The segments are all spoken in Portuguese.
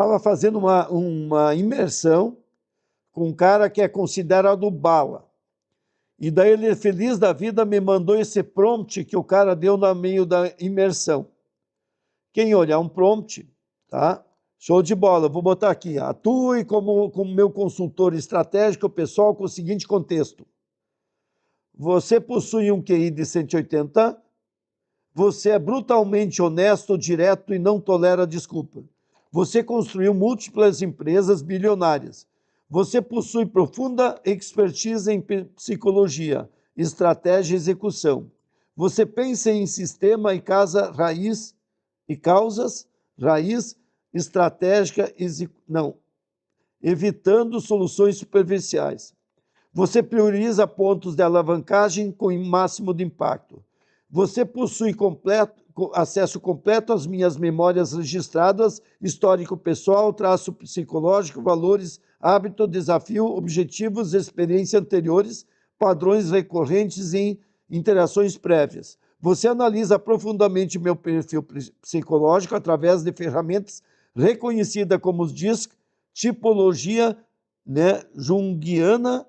Estava fazendo uma imersão com um cara que é considerado bala. E daí ele, feliz da vida, me mandou esse prompt que o cara deu no meio da imersão. Quem olhar um prompt, tá? Show de bola, vou botar aqui. Atue como meu consultor estratégico pessoal com o seguinte contexto. Você possui um QI de 180, você é brutalmente honesto, direto e não tolera desculpa. Você construiu múltiplas empresas bilionárias. Você possui profunda expertise em psicologia, estratégia e execução. Você pensa em sistema e casa raiz e causas, raiz, estratégica, não, evitando soluções superficiais. Você prioriza pontos de alavancagem com o máximo de impacto. Você possui acesso completo às minhas memórias registradas, histórico pessoal, traço psicológico, valores, hábito, desafio, objetivos, experiências anteriores, padrões recorrentes e interações prévias. Você analisa profundamente meu perfil psicológico através de ferramentas reconhecidas como os DISC, tipologia, né, junguiana,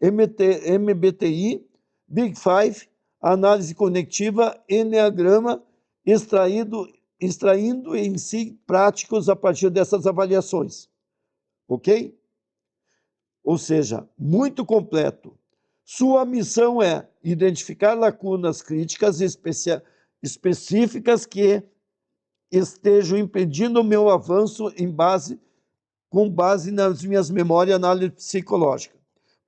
MBTI, Big Five, análise conectiva, Enneagrama, extraindo em si práticos a partir dessas avaliações. Ok? Ou seja, muito completo. Sua missão é identificar lacunas críticas específicas que estejam impedindo o meu avanço com base nas minhas memórias e análise psicológica.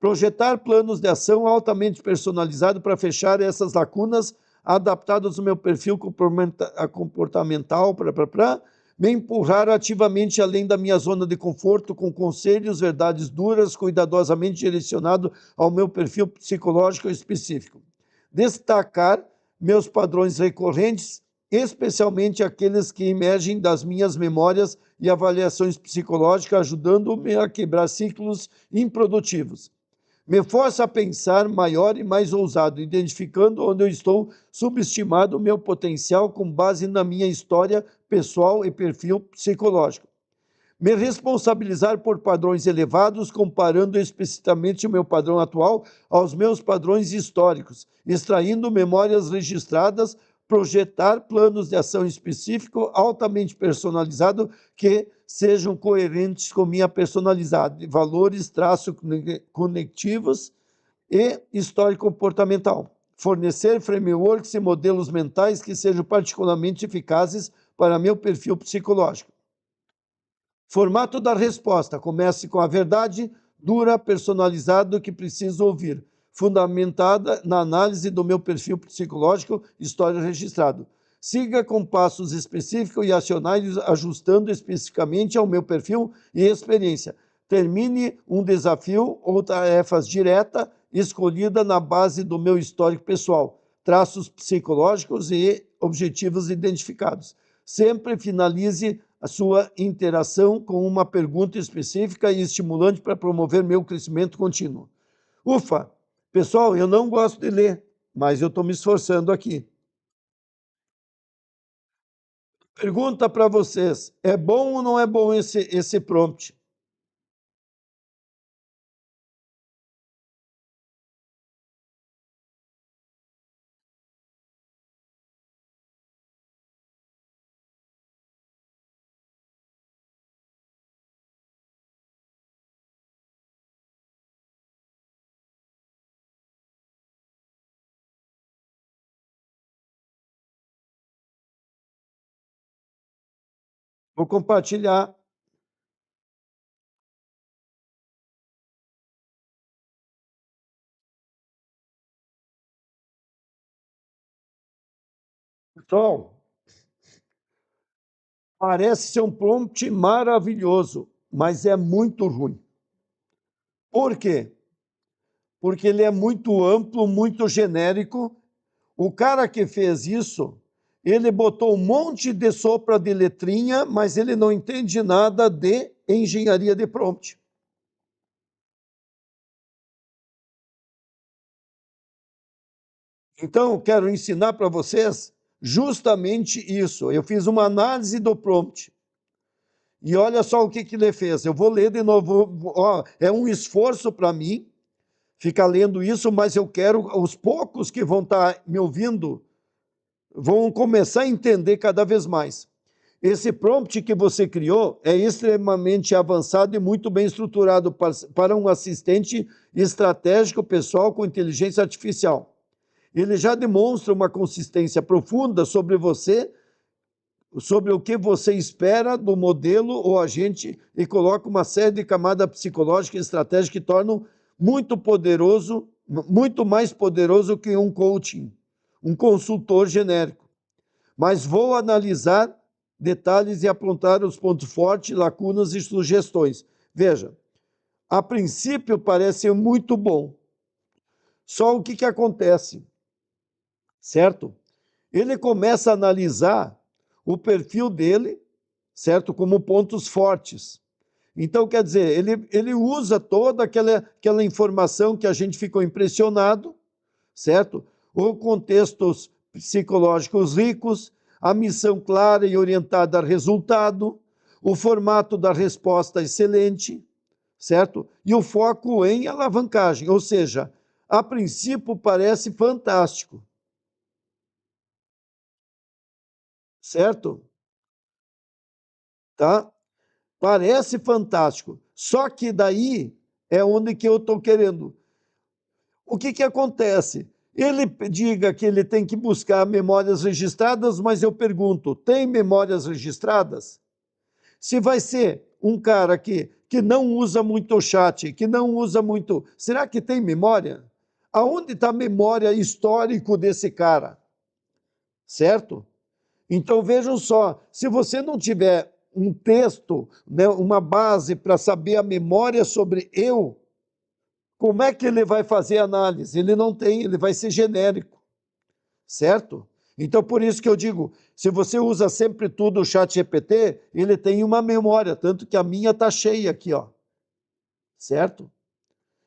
Projetar planos de ação altamente personalizados para fechar essas lacunas, adaptados ao meu perfil comportamental, me empurrar ativamente além da minha zona de conforto, com conselhos, verdades duras, cuidadosamente direcionado ao meu perfil psicológico específico. Destacar meus padrões recorrentes, especialmente aqueles que emergem das minhas memórias e avaliações psicológicas, ajudando-me a quebrar ciclos improdutivos. Me força a pensar maior e mais ousado, identificando onde eu estou subestimado o meu potencial com base na minha história pessoal e perfil psicológico. Me responsabilizar por padrões elevados, comparando explicitamente o meu padrão atual aos meus padrões históricos, extraindo memórias registradas, projetar planos de ação específicos, altamente personalizados, que sejam coerentes com minha personalidade, valores, traços conectivos e história comportamental. Fornecer frameworks e modelos mentais que sejam particularmente eficazes para meu perfil psicológico. Formato da resposta. Comece com a verdade dura, personalizada que preciso ouvir, fundamentada na análise do meu perfil psicológico, história registrado. Siga com passos específicos e acionários, ajustando especificamente ao meu perfil e experiência. Termine um desafio ou tarefas direta, escolhida na base do meu histórico pessoal, traços psicológicos e objetivos identificados. Sempre finalize a sua interação com uma pergunta específica e estimulante para promover meu crescimento contínuo. Ufa! Pessoal, eu não gosto de ler, mas eu estou me esforçando aqui. Pergunta para vocês, é bom ou não é bom esse prompt? Vou compartilhar. Pessoal, parece ser um prompt maravilhoso, mas é muito ruim. Por quê? Porque ele é muito amplo, muito genérico. O cara que fez isso, ele botou um monte de sopa de letrinha, mas ele não entende nada de engenharia de prompt. Então, eu quero ensinar para vocês justamente isso. Eu fiz uma análise do prompt. E olha só o que ele fez. Eu vou ler de novo. Ó, é um esforço para mim ficar lendo isso, mas eu quero, os poucos que vão estar me ouvindo, vão começar a entender cada vez mais. Esse prompt que você criou é extremamente avançado e muito bem estruturado para um assistente estratégico pessoal com inteligência artificial. Ele já demonstra uma consistência profunda sobre você, sobre o que você espera do modelo ou agente e coloca uma série de camadas psicológicas e estratégicas que tornam muito poderoso, muito mais poderoso que um coaching, um consultor genérico. Mas vou analisar detalhes e apontar os pontos fortes, lacunas e sugestões. Veja, a princípio parece muito bom. Só o que acontece, certo? Ele começa a analisar o perfil dele, certo? Como pontos fortes. Então, quer dizer, ele usa toda aquela informação que a gente ficou impressionado, certo? Ou contextos psicológicos ricos, a missão clara e orientada a resultado, o formato da resposta excelente, certo? E o foco em alavancagem, ou seja, a princípio parece fantástico, certo? Tá? Parece fantástico. Só que daí é onde que eu estou querendo. O que acontece? Ele diga que ele tem que buscar memórias registradas, mas eu pergunto, tem memórias registradas? Se vai ser um cara que não usa muito o chat, que não usa muito... Será que tem memória? Aonde está a memória histórico desse cara? Certo? Então vejam só, se você não tiver um texto, né, uma base para saber a memória sobre eu, como é que ele vai fazer análise? Ele não tem, ele vai ser genérico, certo? Então, por isso que eu digo, se você usa sempre tudo o chat GPT, ele tem uma memória, tanto que a minha está cheia aqui, ó, certo?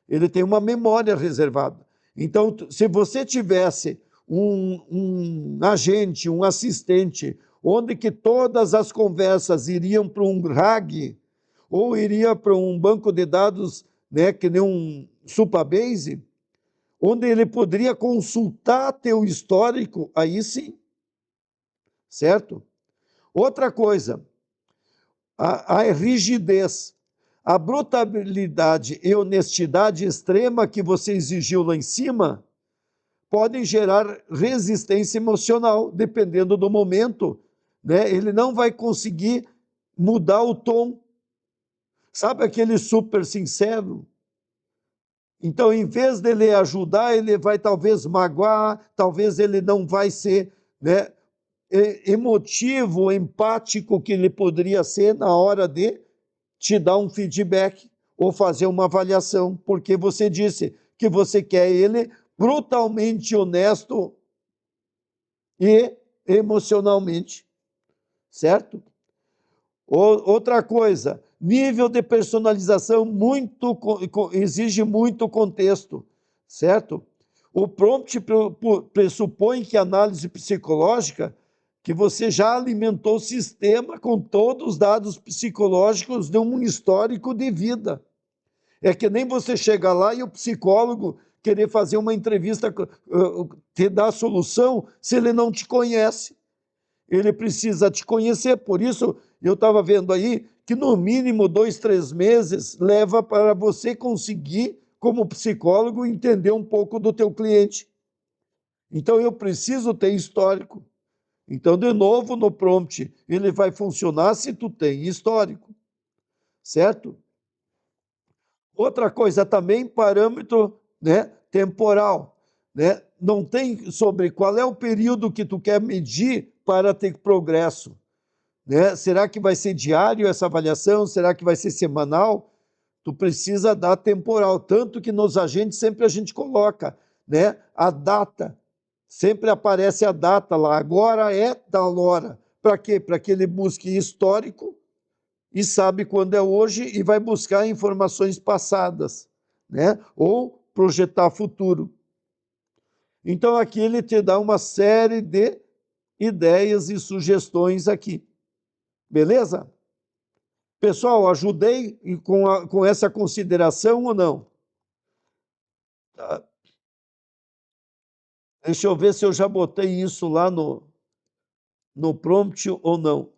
Ele tem uma memória reservada. Então, se você tivesse um agente, um assistente, onde que todas as conversas iriam para um RAG, ou iria para um banco de dados, né, que nem um Supabase, onde ele poderia consultar teu histórico, aí sim, certo? Outra coisa, a rigidez, a brutalidade e honestidade extrema que você exigiu lá em cima podem gerar resistência emocional, dependendo do momento, né? Ele não vai conseguir mudar o tom. Sabe aquele super sincero? Então, em vez dele ajudar, ele vai talvez magoar, talvez ele não vai ser, né, emotivo, empático que ele poderia ser na hora de te dar um feedback ou fazer uma avaliação, porque você disse que você quer ele brutalmente honesto e emocionalmente, certo? Outra coisa, nível de personalização muito exige muito contexto, certo? O prompt pressupõe que a análise psicológica, que você já alimentou o sistema com todos os dados psicológicos de um histórico de vida. É que nem você chegar lá e o psicólogo querer fazer uma entrevista, te dar a solução, se ele não te conhece. Ele precisa te conhecer, por isso eu estava vendo aí que no mínimo 2, 3 meses leva para você conseguir, como psicólogo, entender um pouco do teu cliente. Então eu preciso ter histórico. Então, de novo, no prompt, ele vai funcionar se tu tem histórico, certo? Outra coisa também, parâmetro, né, temporal, né? Não tem sobre qual é o período que tu quer medir para ter progresso, né? Será que vai ser diário essa avaliação? Será que vai ser semanal? Tu precisa dar temporal, tanto que nos agentes sempre a gente coloca, né, a data. Sempre aparece a data lá, agora é tal hora. Para quê? Para que ele busque histórico e sabe quando é hoje e vai buscar informações passadas, né? Ou projetar futuro. Então aqui ele te dá uma série de ideias e sugestões aqui. Beleza? Pessoal, ajudei com essa consideração ou não? Tá. Deixa eu ver se eu já botei isso lá no prompt ou não.